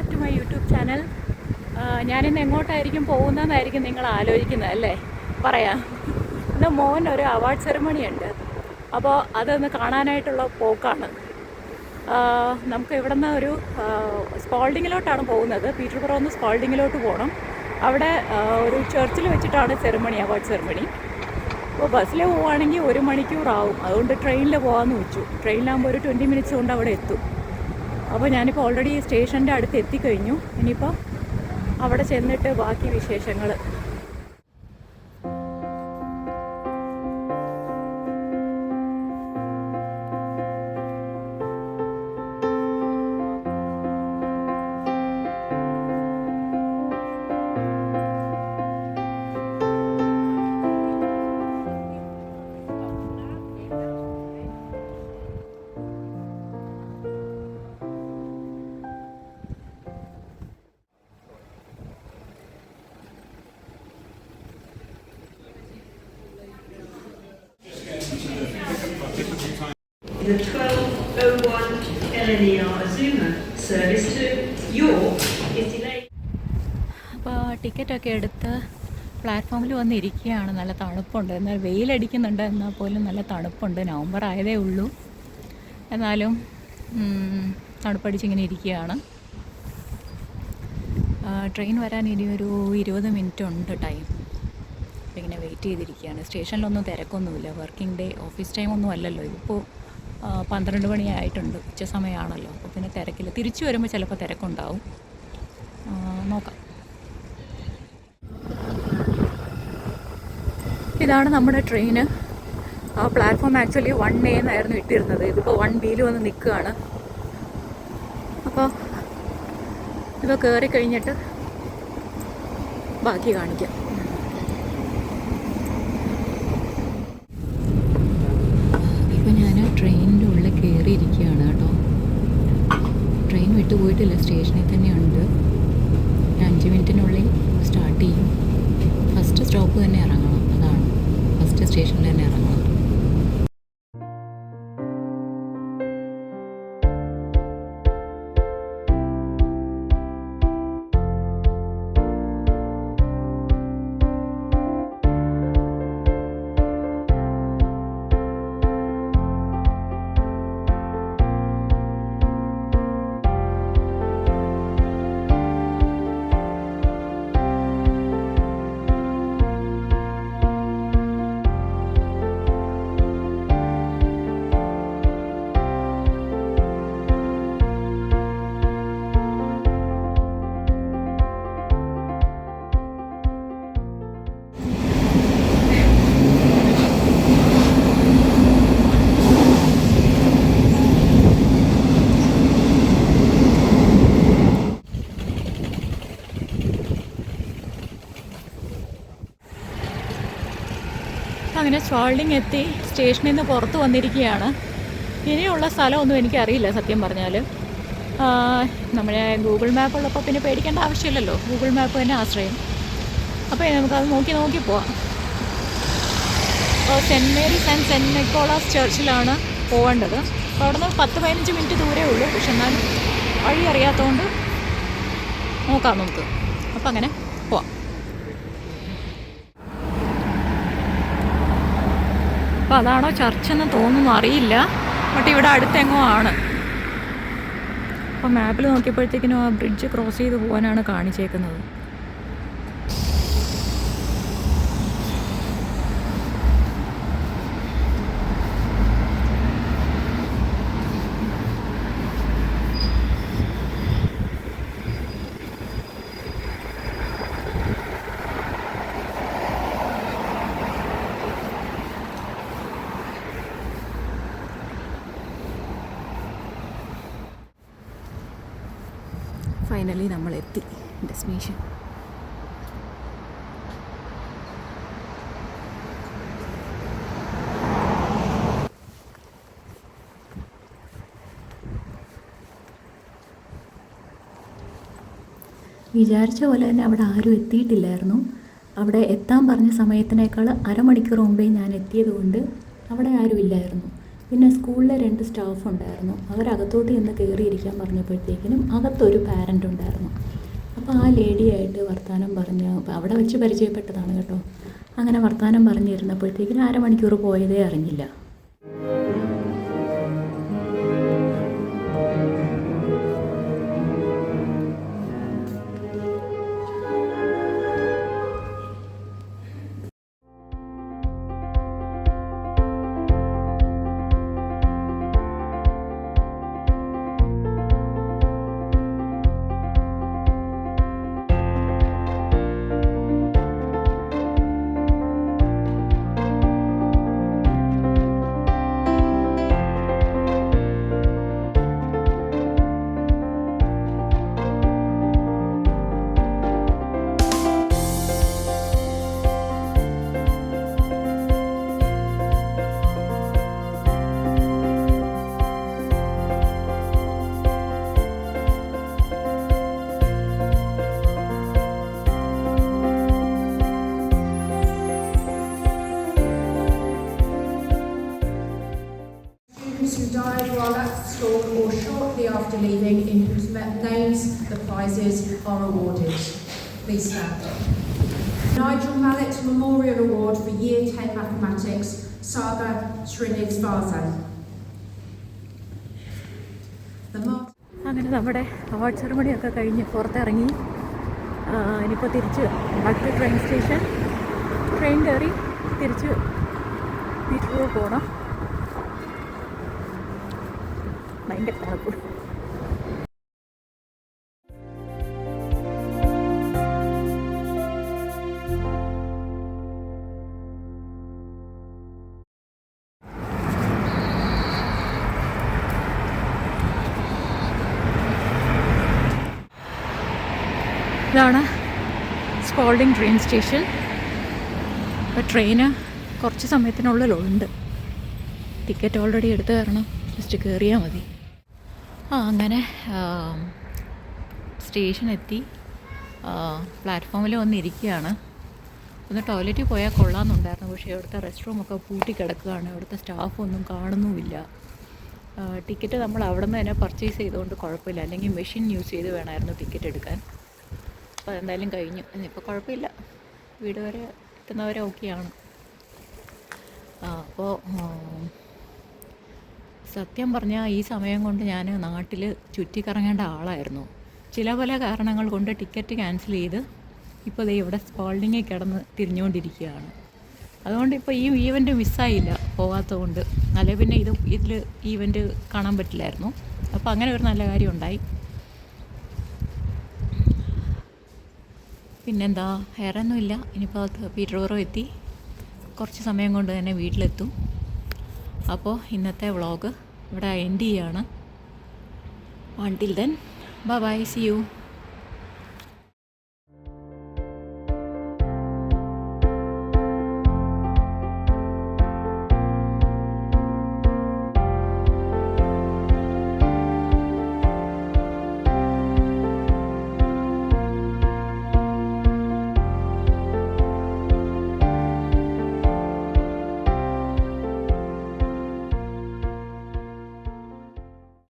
Back to my YouTube channel. ഞാനിന്ന് എങ്ങോട്ടായിരിക്കും പോകുന്നതെന്നായിരിക്കും നിങ്ങൾ ആലോചിക്കുന്നത് അല്ലേ? പറയാം. ഇന്ന് മോൻ ഒരു അവാർഡ് സെറിമണി ഉണ്ട്, അപ്പോൾ അതൊന്ന് കാണാനായിട്ടുള്ള പോക്കാണ്. നമുക്ക് ഇവിടെ നിന്ന് ഒരു സ്പാൾഡിങ്ങിലോട്ടാണ് പോകുന്നത്. പീറ്റർബറോയിൽ നിന്ന് സ്പാൾഡിങ്ങിലോട്ട് പോകണം. അവിടെ ഒരു ചർച്ചിൽ വെച്ചിട്ടാണ് സെറിമണി, അവാർഡ് സെറിമണി. അപ്പോൾ ബസ്സിൽ പോവുകയാണെങ്കിൽ 1 മണിക്കൂറാവും. അതുകൊണ്ട് ട്രെയിനിൽ പോകാമെന്ന് വെച്ചു. ട്രെയിനിലാകുമ്പോൾ ഒരു 20 മിനിറ്റ്സ് കൊണ്ട് അവിടെ എത്തും. അപ്പോൾ ഞാനിപ്പോൾ ഓൾറെഡി സ്റ്റേഷൻ്റെ അടുത്ത് എത്തിക്കഴിഞ്ഞു. ഇനിയിപ്പോൾ അവിടെ ചെന്നിട്ട് ബാക്കി വിശേഷങ്ങൾ. The 12:01 LNER Azuma service to York is delayed. അപ്പോൾ ടിക്കറ്റൊക്കെ എടുത്ത് പ്ലാറ്റ്ഫോമിൽ വന്നിരിക്കുകയാണ്. നല്ല തണുപ്പുണ്ട്. എന്നാൽ വെയിലടിക്കുന്നുണ്ട്, എന്നാൽ പോലും നല്ല തണുപ്പുണ്ട്. നവംബർ ആയതേ ഉള്ളൂ, എന്നാലും തണുപ്പടിച്ചിങ്ങനെ ഇരിക്കുകയാണ്. ട്രെയിൻ വരാൻ ഇനി ഒരു 20 മിനിറ്റ് ഉണ്ട് ടൈം. അപ്പോൾ ഇങ്ങനെ വെയിറ്റ് ചെയ്തിരിക്കുകയാണ്. സ്റ്റേഷനിലൊന്നും തിരക്കൊന്നുമില്ല. വർക്കിംഗ് ഡേ, ഓഫീസ് ടൈമൊന്നും അല്ലല്ലോ. ഇതിപ്പോൾ 12 മണിയായിട്ടുണ്ട്, ഉച്ച സമയമാണല്ലോ. അപ്പോൾ പിന്നെ തിരക്കില്ല. തിരിച്ചു വരുമ്പോൾ ചിലപ്പോൾ തിരക്കുണ്ടാവും. നോക്കാം. ഇതാണ് നമ്മുടെ ട്രെയിന്. ആ പ്ലാറ്റ്ഫോം ആക്ച്വലി 1A എന്നായിരുന്നു ഇട്ടിരുന്നത്. ഇതിപ്പോൾ 1Bയിൽ വന്ന് നിൽക്കുകയാണ്. അപ്പോൾ ഇപ്പോൾ കയറി കഴിഞ്ഞിട്ട് ബാക്കി കാണിക്കാം. ഇപ്പോൾ ഞാൻ ട്രെയിനിൻ്റെ ഉള്ളിൽ കയറിയിരിക്കുകയാണ് കേട്ടോ. ട്രെയിൻ വിട്ടുപോയിട്ടില്ല, സ്റ്റേഷനിൽ തന്നെയുണ്ട്. 5 മിനിറ്റിനുള്ളിൽ സ്റ്റാർട്ട് ചെയ്യും. ഫസ്റ്റ് സ്റ്റോപ്പ് തന്നെ ഇറങ്ങണം. അതാണ്, ഫസ്റ്റ് സ്റ്റേഷനിൽ തന്നെ ഇറങ്ങണം. അങ്ങനെ സ്പാൾഡിങ് എത്തി സ്റ്റേഷനിൽ നിന്ന് പുറത്ത് വന്നിരിക്കുകയാണ്. ഇനിയുള്ള സ്ഥലമൊന്നും എനിക്കറിയില്ല സത്യം പറഞ്ഞാൽ. നമ്മുടെ ഗൂഗിൾ മാപ്പ് ഉള്ളപ്പോൾ പിന്നെ പേടിക്കേണ്ട ആവശ്യമില്ലല്ലോ. ഗൂഗിൾ മാപ്പ് തന്നെ ആശ്രയം. അപ്പോൾ നമുക്കത് നോക്കി പോവാം. അപ്പോൾ saint Mary's and saint Nicholas ചർച്ചിലാണ് പോകേണ്ടത്. അപ്പോൾ അവിടെ നിന്ന് 10-15 മിനിറ്റ് ദൂരേ ഉള്ളൂ. പക്ഷെ എന്നാലും വഴി അറിയാത്തതുകൊണ്ട് നോക്കാം നമുക്ക്. അപ്പോൾ അങ്ങനെ പോവാം. അപ്പോൾ അതാണോ ചർച്ചെന്ന് തോന്നുന്നു, അറിയില്ല. ബട്ട് ഇവിടെ അടുത്തെങ്ങോ ആണ്. അപ്പോൾ മാപ്പിൽ നോക്കിയപ്പോഴത്തേക്കിനും ആ ബ്രിഡ്ജ് ക്രോസ് ചെയ്ത് പോകാനാണ് കാണിച്ചേക്കുന്നത്. Finally നമ്മളെത്തി destination. വിചാരിച്ച പോലെ തന്നെ അവിടെ ആരും എത്തിയിട്ടില്ലായിരുന്നു. അവിടെ എത്താൻ പറഞ്ഞ സമയത്തിനേക്കാൾ അരമണിക്കൂർ മുമ്പേ ഞാൻ എത്തിയത് കൊണ്ട് അവിടെ ആരും ഇല്ലായിരുന്നു. പിന്നെ സ്കൂളിലെ 2 സ്റ്റാഫ് ഉണ്ടായിരുന്നു. അവരകത്തോട്ട് ചെന്ന് കയറിയിരിക്കാൻ പറഞ്ഞപ്പോഴത്തേക്കിനും അകത്തൊരു പാരൻ്റ് ഉണ്ടായിരുന്നു. അപ്പോൾ ആ ലേഡിയായിട്ട് വർത്തമാനം പറഞ്ഞ്, അവിടെ വെച്ച് പരിചയപ്പെട്ടതാണ് കേട്ടോ. അങ്ങനെ വർത്തമാനം പറഞ്ഞിരുന്നപ്പോഴത്തേക്കിനും അരമണിക്കൂർ പോയതേ അറിഞ്ഞില്ല. Who died while at school or shortly after leaving, in whose names the prizes are awarded. Please stand. Nigel Mallet Memorial Award for Year 10 Mathematics, Saga Srinivasa. അങ്ങനെ നമ്മുടെ അവാർഡ് സെറമണിയൊക്കെ കഴിഞ്ഞ് പുറത്തിറങ്ങി. ഇനിയിപ്പോൾ തിരിച്ച് back to train station. Train കയറി തിരിച്ച് Peterborough പോകണം. ഭയങ്കര തണുപ്പ്. ഇതാണ് സ്പോൾഡിംഗ് ട്രെയിൻ സ്റ്റേഷൻ. ഇപ്പോൾ ട്രെയിന് കുറച്ച് സമയത്തിനുള്ളിലുണ്ട്. ടിക്കറ്റ് ഓൾറെഡി എടുത്തു തരണം, ജസ്റ്റ് കയറിയാൽ മതി. അങ്ങനെ സ്റ്റേഷൻ എത്തി. പ്ലാറ്റ്ഫോമിൽ വന്നിരിക്കുകയാണ്. ഒന്ന് ടോയ്ലറ്റിൽ പോയാൽ കൊള്ളാമെന്നുണ്ടായിരുന്നു. പക്ഷേ ഇവിടുത്തെ റെസ്റ്റ് റൂമൊക്കെ പൂട്ടി കിടക്കുകയാണ്. ഇവിടുത്തെ സ്റ്റാഫൊന്നും കാണുന്നുമില്ല. ടിക്കറ്റ് നമ്മൾ അവിടെ നിന്ന് തന്നെ പർച്ചേസ് ചെയ്തുകൊണ്ട് കുഴപ്പമില്ല. അല്ലെങ്കിൽ മെഷീൻ യൂസ് ചെയ്ത് വേണമായിരുന്നു ടിക്കറ്റ് എടുക്കാൻ. അപ്പോൾ അതെന്തായാലും കഴിഞ്ഞു. ഇനിയിപ്പോൾ കുഴപ്പമില്ല, വീട് വരെ എത്തുന്നവരെ ഓക്കെയാണ്. അപ്പോൾ സത്യം പറഞ്ഞാൽ ഈ സമയം കൊണ്ട് ഞാൻ നാട്ടിൽ ചുറ്റിക്കറങ്ങേണ്ട ആളായിരുന്നു. ചില പല കാരണങ്ങൾ കൊണ്ട് ടിക്കറ്റ് ക്യാൻസൽ ചെയ്ത് ഇപ്പോൾ ദേ ഇവിടെ സ്പോൾഡിങ്ങിൽ കിടന്ന് തിരിഞ്ഞുകൊണ്ടിരിക്കുകയാണ്. അതുകൊണ്ട് ഇപ്പോൾ ഈ ഈവൻറ്റ് മിസ്സായില്ല പോകാത്തതുകൊണ്ട്. അല്ലെ പിന്നെ ഇതിൽ ഈവൻറ്റ് കാണാൻ പറ്റില്ലായിരുന്നു. അപ്പോൾ അങ്ങനെ ഒരു നല്ല കാര്യം ഉണ്ടായി. പിന്നെന്താ, വേറെ ഒന്നുമില്ല. ഇനിയിപ്പോൾ പീറ്റർബറോ എത്തി. കുറച്ച് സമയം കൊണ്ട് തന്നെ വീട്ടിലെത്തും. അപ്പോൾ ഇന്നത്തെ വ്ളോഗ് ഇവിടെ എൻഡ് ചെയ്യാണ്. Until then, bye bye, see you.